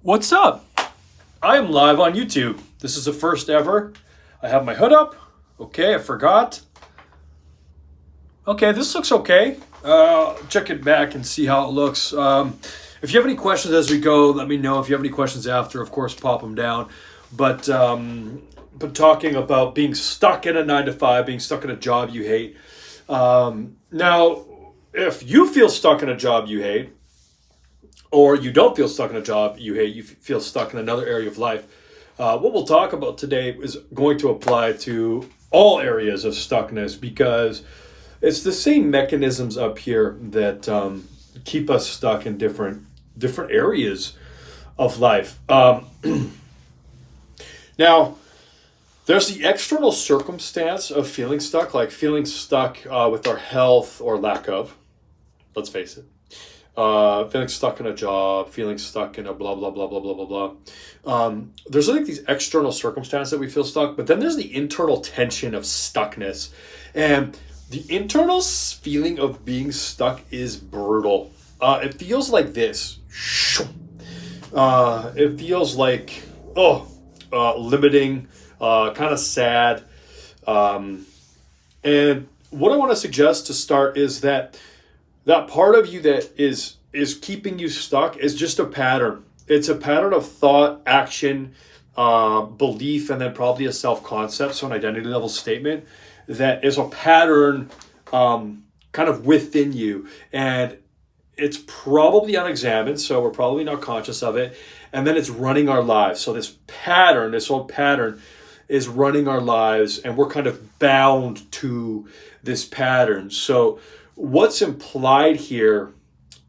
What's up? I am live on YouTube. This is the first ever. I have my hood up. Okay, I forgot. Okay, this looks okay. Check it back and see how it looks. If you have any questions as we go, let me know. If you have any questions after, of course, pop them down. But talking about being stuck in a 9 to 5, being stuck in a job you hate. Now, if you feel stuck in a job you hate, or you don't feel stuck in a job you hate, you feel stuck in another area of life, what we'll talk about today is going to apply to all areas of stuckness, because it's the same mechanisms up here that keep us stuck in different areas of life. Now, there's the external circumstance of feeling stuck, like feeling stuck with our health or lack of, let's face it. Feeling stuck in a job, feeling stuck in a blah, blah, blah, blah, blah, blah, blah. There's like these external circumstances that we feel stuck, but then there's the internal tension of stuckness. And the internal feeling of being stuck is brutal. It feels like this. It feels like, limiting, kind of sad. And what I want to suggest to start is that part of you that is keeping you stuck is just a pattern. It's a pattern of thought, action, belief, and then probably a self-concept, so an identity level statement that is a pattern kind of within you. And it's probably unexamined, so we're probably not conscious of it. And then it's running our lives. So this old pattern is running our lives, and we're kind of bound to this pattern. So what's implied here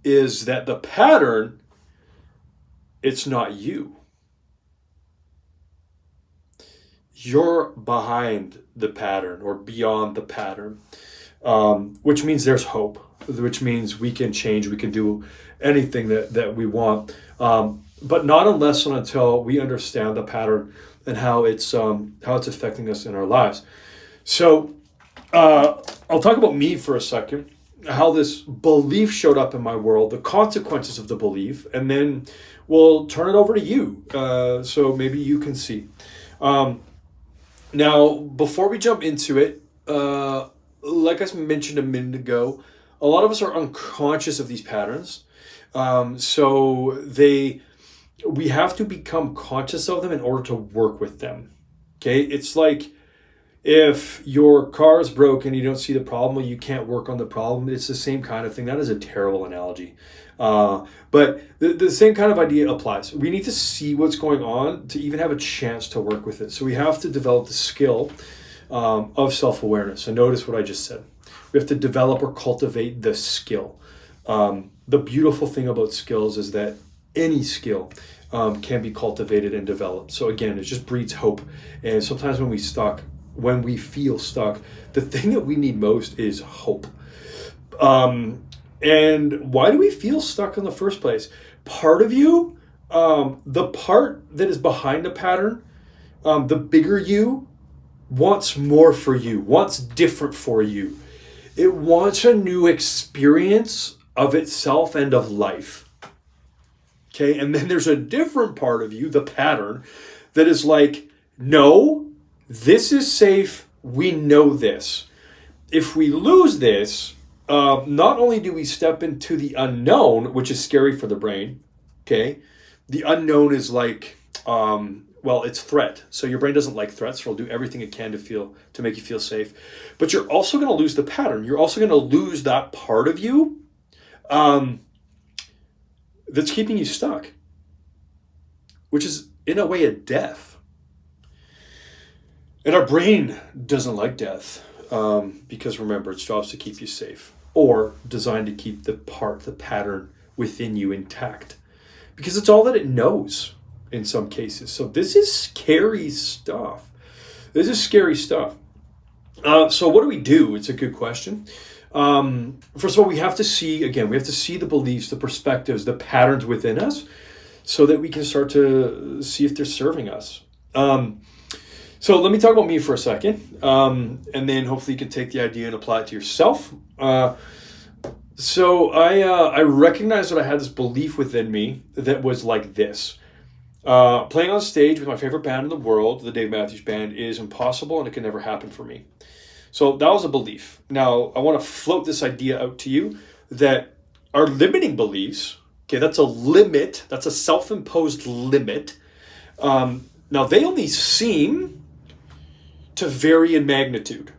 is that the pattern, it's not you. You're behind the pattern or beyond the pattern, which means there's hope, which means we can change, we can do anything that we want, but not unless and until we understand the pattern and how it's affecting us in our lives. So I'll talk about me for a second, how this belief showed up in my world, the consequences of the belief, and then we'll turn it over to you, so maybe you can see. Now, before we jump into it, like I mentioned a minute ago, a lot of us are unconscious of these patterns. So we have to become conscious of them in order to work with them. Okay, it's like if your car is broken, you don't see the problem, or you can't work on the problem. It's the same kind of thing. That is a terrible analogy. But the same kind of idea applies. We need to see what's going on to even have a chance to work with it. So we have to develop the skill of self-awareness. And notice what I just said. We have to develop or cultivate the skill. The beautiful thing about skills is that any skill can be cultivated and developed. So again, it just breeds hope. And sometimes when we feel stuck, the thing that we need most is hope. And why do we feel stuck in the first place? Part of you, the part that is behind the pattern, the bigger you, wants more for you, wants different for you. It wants a new experience of itself and of life. Okay, and then there's a different part of you, the pattern, that is like, no, this is safe. We know this. If we lose this, not only do we step into the unknown, which is scary for the brain, okay? The unknown is like, it's threat. So your brain doesn't like threats, so it'll do everything it can to make you feel safe. But you're also going to lose the pattern. You're also going to lose that part of you that's keeping you stuck, which is in a way a death. And our brain doesn't like death because remember, its job is to keep you safe, or designed to keep the pattern within you intact, because it's all that it knows in some cases. So this is scary stuff. So what do we do? It's a good question. First of all, we have to see the beliefs, the perspectives, the patterns within us, so that we can start to see if they're serving us. So let me talk about me for a second, and then hopefully you can take the idea and apply it to yourself. So I recognized that I had this belief within me that was like this. Playing on stage with my favorite band in the world, the Dave Matthews Band, is impossible and it can never happen for me. So that was a belief. Now, I want to float this idea out to you that our limiting beliefs, okay, that's a limit, that's a self-imposed limit. Now, they only seem to vary in magnitude.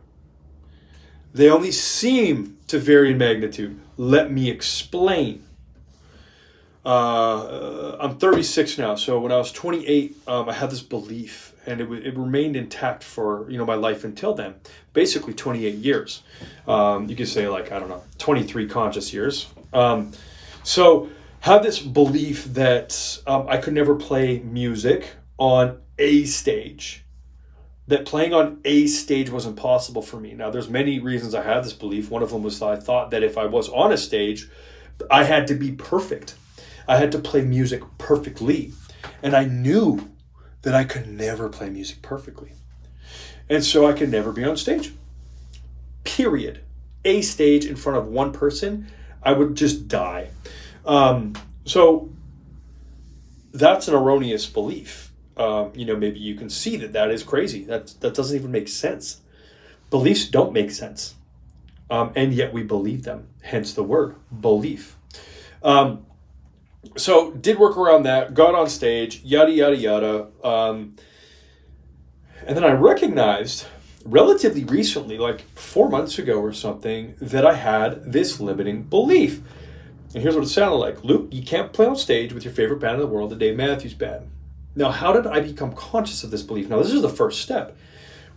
They only seem to vary in magnitude. Let me explain. I'm 36 now, so when I was 28, I had this belief, and it remained intact for my life until then, basically 28 years. You could say, like, I don't know, 23 conscious years. So had this belief that I could never play music on a stage, that playing on a stage was impossible for me. Now, there's many reasons I had this belief. One of them was that I thought that if I was on a stage, I had to be perfect. I had to play music perfectly. And I knew that I could never play music perfectly. And so I could never be on stage. Period. A stage in front of one person, I would just die. So that's an erroneous belief. Maybe you can see that is crazy. That doesn't even make sense. Beliefs don't make sense. And yet we believe them. Hence the word belief. So did work around that, got on stage, yada, yada, yada. And then I recognized relatively recently, like 4 months ago or something, that I had this limiting belief. And here's what it sounded like. Luke, you can't play on stage with your favorite band in the world, the Dave Matthews Band. Now, how did I become conscious of this belief? Now, this is the first step.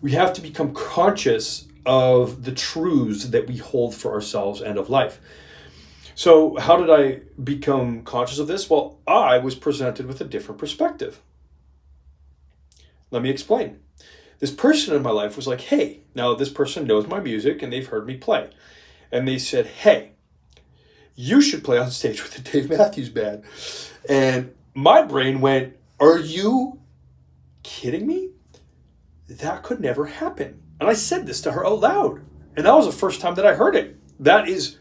We have to become conscious of the truths that we hold for ourselves and of life. So how did I become conscious of this? Well, I was presented with a different perspective. Let me explain. This person in my life was like, hey, now this person knows my music and they've heard me play. And they said, hey, you should play on stage with the Dave Matthews Band. And my brain went, are you kidding me? That could never happen. And I said this to her out loud. And that was the first time that I heard it. That is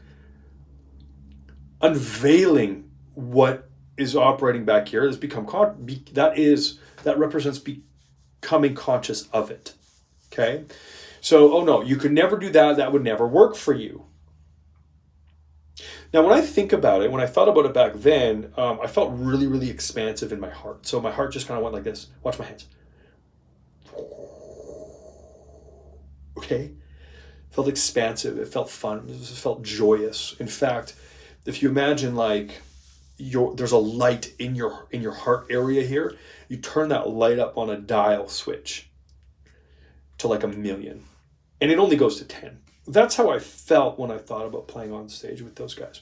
unveiling what is operating back here. That represents becoming conscious of it. Okay? So, oh no, you could never do that. That would never work for you. Now, when I think about it, when I thought about it back then, I felt really, really expansive in my heart. So my heart just kind of went like this. Watch my hands. Okay? It felt expansive. It felt fun. It felt joyous. In fact, if you imagine like there's a light in your heart area here, you turn that light up on a dial switch to like 1,000,000. And it only goes to 10. That's how I felt when I thought about playing on stage with those guys.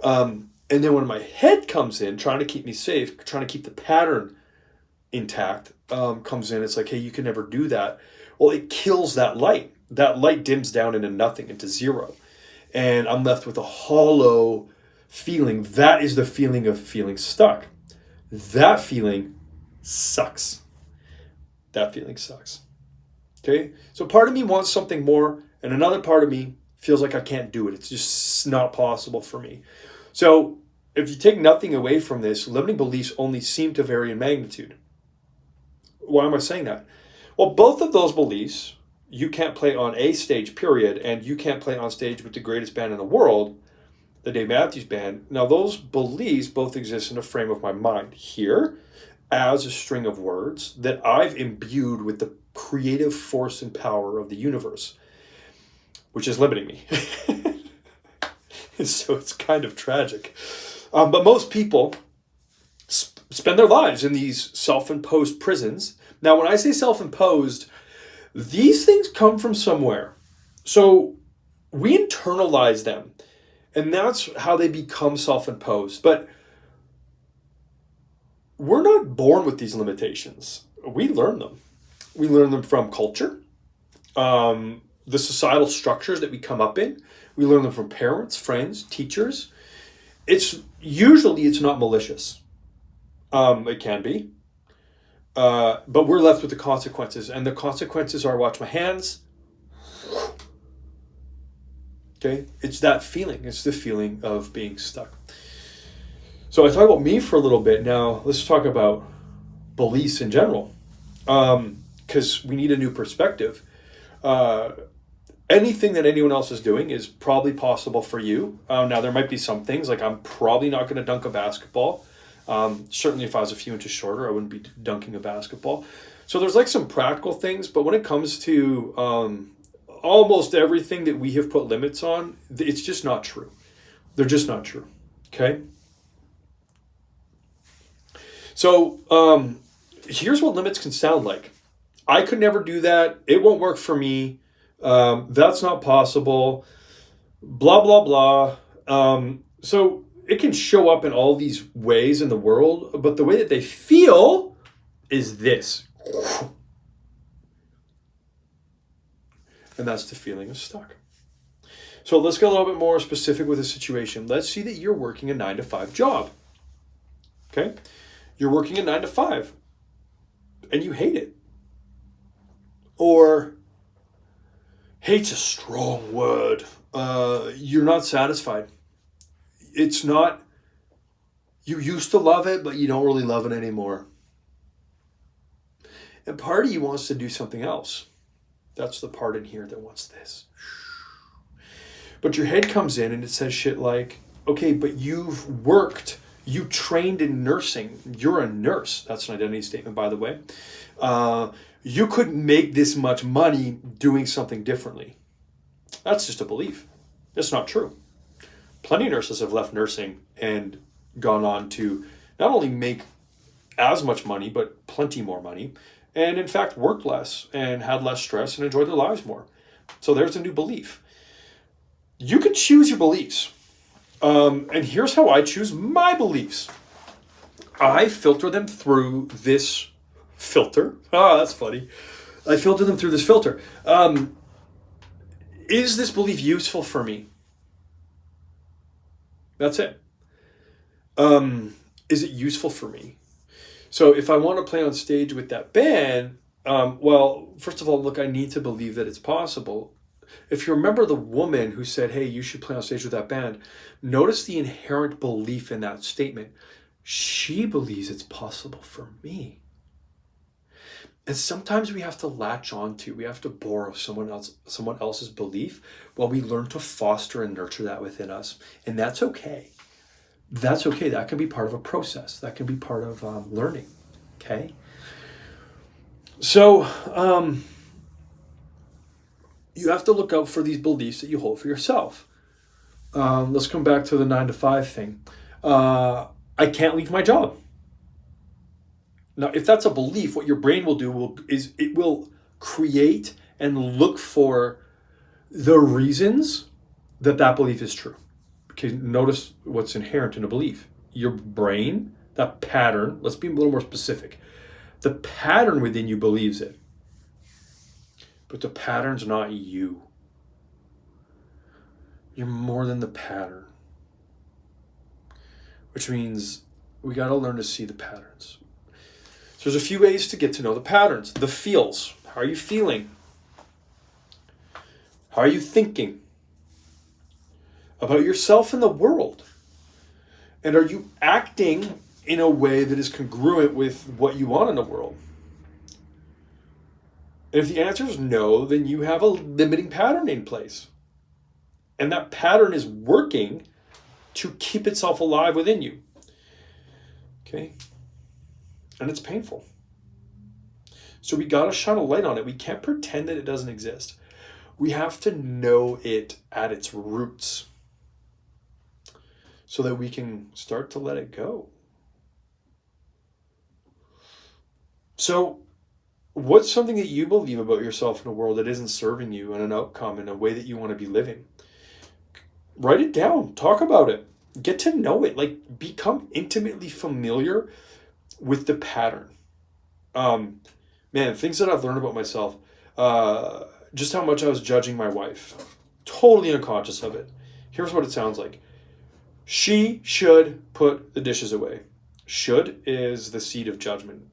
And then when my head comes in, trying to keep me safe, trying to keep the pattern intact, comes in, it's like, hey, you can never do that. Well, it kills that light. That light dims down into nothing, into zero. And I'm left with a hollow feeling. That is the feeling of feeling stuck. That feeling sucks. That feeling sucks. Okay? So part of me wants something more, and another part of me feels like I can't do it. It's just not possible for me. So if you take nothing away from this, limiting beliefs only seem to vary in magnitude. Why am I saying that? Well, both of those beliefs, you can't play on a stage, period, and you can't play on stage with the greatest band in the world, the Dave Matthews Band. Now, those beliefs both exist in a frame of my mind here as a string of words that I've imbued with the creative force and power of the universe, which is limiting me. So it's kind of tragic. But most people spend their lives in these self-imposed prisons. Now, when I say self-imposed, these things come from somewhere. So we internalize them. And that's how they become self-imposed. But we're not born with these limitations. We learn them. We learn them from culture, the societal structures that we come up in. We learn them from parents, friends, teachers. It's not malicious. It can be. But we're left with the consequences. And the consequences are, watch my hands. Okay? It's that feeling. It's the feeling of being stuck. So I talk about me for a little bit. Now, let's talk about beliefs in general, because we need a new perspective. Anything that anyone else is doing is probably possible for you. Now, there might be some things, like I'm probably not going to dunk a basketball. Certainly if I was a few inches shorter, I wouldn't be dunking a basketball. So there's like some practical things, but when it comes to almost everything that we have put limits on, it's just not true. They're just not true. Okay? So here's what limits can sound like. I could never do that. It won't work for me. That's not possible. Blah, blah, blah. So it can show up in all these ways in the world, but the way that they feel is this. And that's the feeling of stuck. So let's get a little bit more specific with the situation. Let's see that you're working a 9-to-5 job. Okay? You're working a 9-to-5 and you hate it. Or hate's a strong word. You're not satisfied. It's not, you used to love it, but you don't really love it anymore. And part of you wants to do something else. That's the part in here that wants this. But your head comes in and it says shit like, okay, but you've worked, you trained in nursing. You're a nurse. That's an identity statement, by the way. You couldn't make this much money doing something differently. That's just a belief. It's not true. Plenty of nurses have left nursing and gone on to not only make as much money, but plenty more money. And in fact, worked less and had less stress and enjoyed their lives more. So there's a new belief. You can choose your beliefs. And here's how I choose my beliefs. I filter them through this filter. That's funny. I filter them through this filter. Is this belief useful for me? That's it. Is it useful for me? So if I want to play on stage with that band, well, first of all, look, I need to believe that it's possible. If you remember the woman who said, hey, you should play on stage with that band, notice the inherent belief in that statement. She believes it's possible for me. And sometimes we have to latch onto, we have to borrow someone else's belief while we learn to foster and nurture that within us. And that's okay. That's okay. That can be part of a process. That can be part of learning. Okay? So, you have to look out for these beliefs that you hold for yourself. Let's come back to the 9-to-5 thing. I can't leave my job. Now, if that's a belief, what your brain will do is it will create and look for the reasons that belief is true. Okay, notice what's inherent in a belief. Your brain, that pattern, let's be a little more specific. The pattern within you believes it. But the pattern's not you. You're more than the pattern. Which means we got to learn to see the patterns. So there's a few ways to get to know the patterns. The feels. How are you feeling? How are you thinking about yourself and the world? And are you acting in a way that is congruent with what you want in the world? And if the answer is no, then you have a limiting pattern in place. And that pattern is working to keep itself alive within you. Okay? And it's painful. So we got to shine a light on it. We can't pretend that it doesn't exist. We have to know it at its roots so that we can start to let it go. So, what's something that you believe about yourself in a world that isn't serving you and an outcome in a way that you want to be living? Write it down. Talk about it. Get to know it. Like, become intimately familiar with the pattern. Man, things that I've learned about myself. Just how much I was judging my wife. Totally unconscious of it. Here's what it sounds like. She should put the dishes away. Should is the seed of judgment.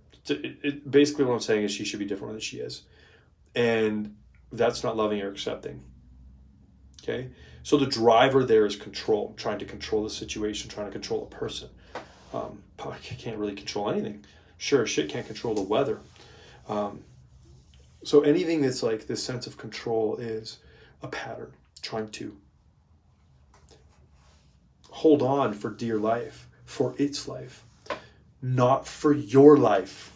Basically what I'm saying is she should be different than she is. And that's not loving or accepting. Okay? So the driver there is control. Trying to control the situation, trying to control a person. I can't really control anything. Sure, shit can't control the weather. So anything that's like this sense of control is a pattern trying to hold on for dear life, for its life, not for your life.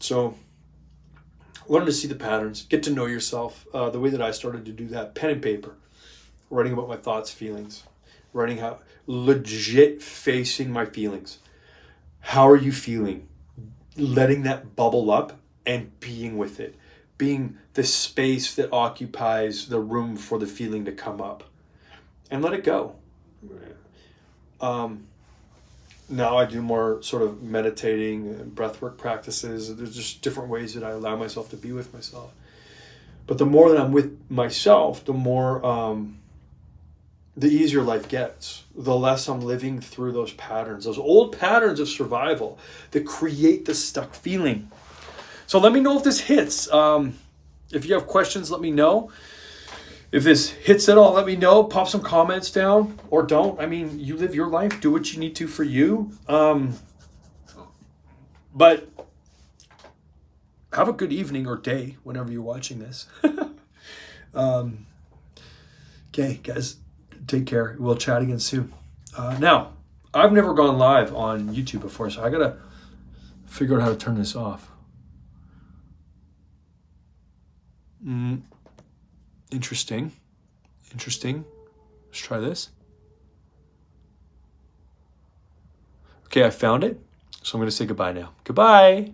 So learn to see the patterns, get to know yourself. The way that I started to do that, pen and paper, writing about my thoughts, feelings, writing how legit facing my feelings. How are you feeling? Letting that bubble up and being with it, being the space that occupies the room for the feeling to come up, and let it go. Now I do more sort of meditating and breathwork practices. There's just different ways that I allow myself to be with myself. But the more that I'm with myself, the more, the easier life gets. The less I'm living through those patterns, those old patterns of survival that create the stuck feeling. So let me know if this hits. If you have questions, let me know. If this hits at all, let me know. Pop some comments down or don't. I mean, you live your life. Do what you need to for you. But have a good evening or day whenever you're watching this. Okay, guys, take care. We'll chat again soon. Now, I've never gone live on YouTube before, so I got to figure out how to turn this off. Interesting. Let's try this. Okay, I found it. So I'm going to say goodbye now. Goodbye.